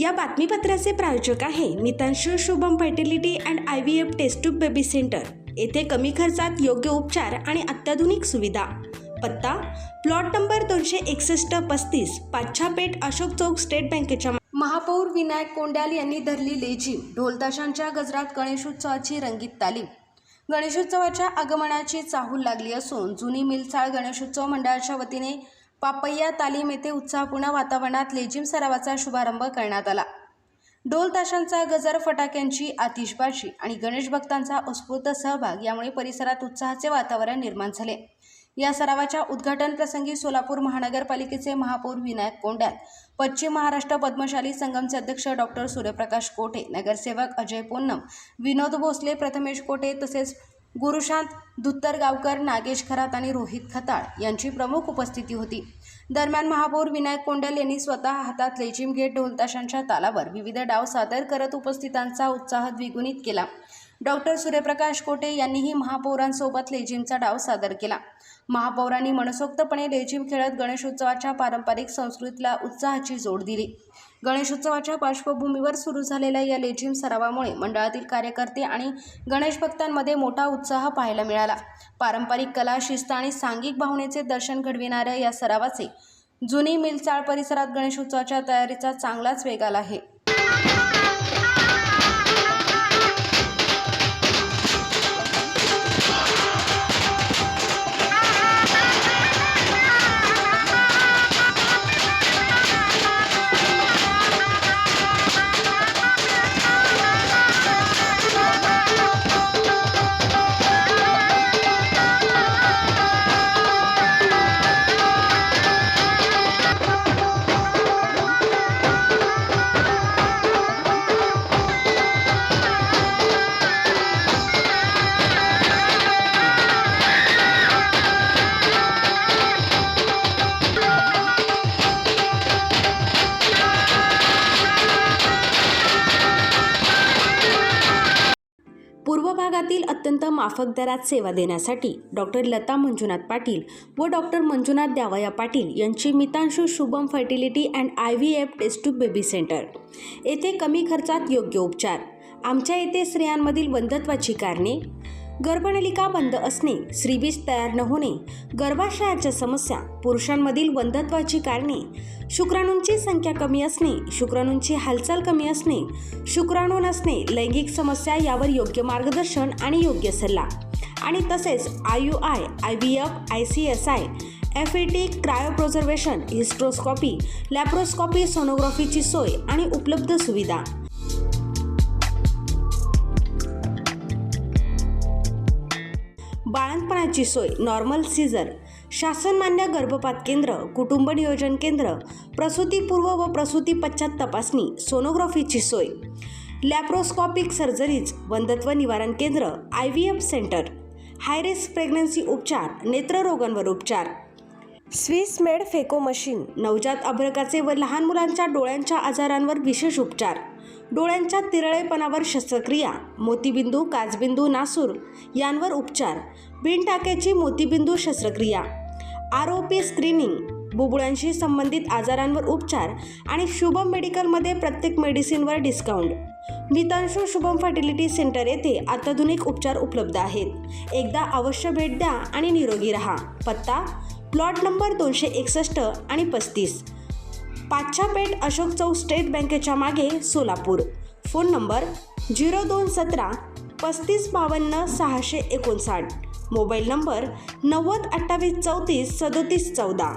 या बातमीपत्राचे प्रायोजक आहे Mitanshu Shubham fertility and IVF test tube baby centre. येथे कमी खर्चात योग्य उपचार आणि अत्याधुनिक सुविधा। पत्ता plot number 261-35 Pachchhapeth Ashok Chowk state बँकेच्या। महापौर विनायक कोंड्याल यांनी धरली लेझीम। ढोलताशांच्या गजरात गणेशोत्सवाची रंगीत तालीम। गणेशोत्सवाच्या आगमनाची चाहूल लागली असून जुनी मिलचाळ गणेशोत्सव मंडळाच्या वतीने पापय्या तालीम येथे उत्साहपूर्ण वातावरणात लेझीम सरावाचा शुभारंभ करण्यात आला। ढोल ताशांचा गजर, फटाक्यांची आतिषबाजी आणि गणेश भक्तांचा उत्स्फूर्त सहभाग यामुळे परिसरात उत्साहाचे वातावरण निर्माण झाले। या सरावाच्या उद्घाटन प्रसंगी सोलापूर महानगरपालिकेचे महापौर विनायक कोंड्याल, पश्चिम महाराष्ट्र पद्मशाली संगमचे अध्यक्ष डॉक्टर सूर्यप्रकाश कोठे, नगरसेवक अजय पोन्नम, विनोद भोसले, प्रथमेश कोठे तसेच गुरुशांत धुत्तरगावकर, नागेश खरात आणि रोहित खताळ यांची प्रमुख उपस्थिती होती। दरम्यान महापौर विनायक कोंड्याल यांनी स्वतः हातात लेझीम घेत ढोलताशांच्या तालावर विविध डाव सादर करत उपस्थितांचा उत्साह द्विगुणित केला। डॉक्टर सूर्यप्रकाश कोठे यांनीही महापौरांसोबत लेझीमचा डाव सादर केला। महापौरांनी मनसोक्तपणे लेझीम खेळत गणेशोत्सवाच्या पारंपरिक संस्कृतीला उत्साहाची जोड दिली। गणेशोत्सवाच्या पार्श्वभूमीवर सुरू झालेल्या या लेझीम सरावामुळे मंडळातील कार्यकर्ते आणि गणेश भक्तांमध्ये मोठा उत्साह पाहायला मिळाला। पारंपरिक कला, शिस्त आणि सांघिक भावनेचे दर्शन घडविणाऱ्या या सरावाचे जुनी मिलचाळ परिसरात गणेशोत्सवाच्या तयारीचा चांगलाच वेग आला आहे। पूर्व भागातील अत्यंत माफक दरात सेवा देण्यासाठी डॉक्टर लता मंजुनाथ पाटील व डॉक्टर मंजुनाथ द्यावया पाटील यांची Mitanshu Shubham fertility and IVF test tube baby centre येथे कमी खर्चात योग्य उपचार। आमच्या येथे स्त्रियांमधील वंध्यत्वाची कारणे, गर्भनलिका बंद असणे, श्रीबीज तयार न होणे, गर्भाशयाच्या समस्या, पुरुषांमधील वंध्यत्वाची कारणे, शुक्राणूंची संख्या कमी असणे, शुक्राणूंची हालचाल कमी असणे, शुक्राणू नसणे, लैंगिक समस्या यावर योग्य मार्गदर्शन आणि योग्य सल्ला आणि तसेच IUI, IVF, ICSI, FET, cryopreservation, hysteroscopy, laparoscopy, सोनोग्राफीची सोय आणि उपलब्ध सुविधा। बाळंतपणाची सोय, नॉर्मल सीझर, शासनमान्य गर्भपात केंद्र, कुटुंब नियोजन केंद्र, प्रसूतीपूर्व व प्रसूती पश्चात तपासणी, सोनोग्राफीची सोय, लॅप्रोस्कोपिक सर्जरीज, वंध्यत्व निवारण केंद्र, IVF centre, high risk pregnancy उपचार, नेत्ररोगांवर उपचार, स्विस मेड फेको मशीन, नवजात अर्भकाचे व लहान मुलांच्या डोळ्यांच्या आजारांवर विशेष उपचार, डोळ्यांच्या तिरळेपणावर शस्त्रक्रिया, मोतीबिंदू, काचबिंदू, नासूर यांवर उपचार, बिनटाक्याची मोतीबिंदू शस्त्रक्रिया, ROP स्क्रीनिंग, बुबुळांशी संबंधित आजारांवर उपचार आणि शुभम मेडिकलमध्ये प्रत्येक मेडिसिनवर डिस्काउंट। मितांशू शुभम फर्टिलिटी सेंटर येथे अत्याधुनिक उपचार उपलब्ध आहेत। एकदा अवश्य भेट द्या आणि निरोगी रहा। पत्ता प्लॉट नंबर 261 आणि 35 पाच्छापेठ अशोक चौक स्टेट बँकेच्या मागे, Solapur. Phone number 0217 3552 659, mobile number 90 28 34 37 14।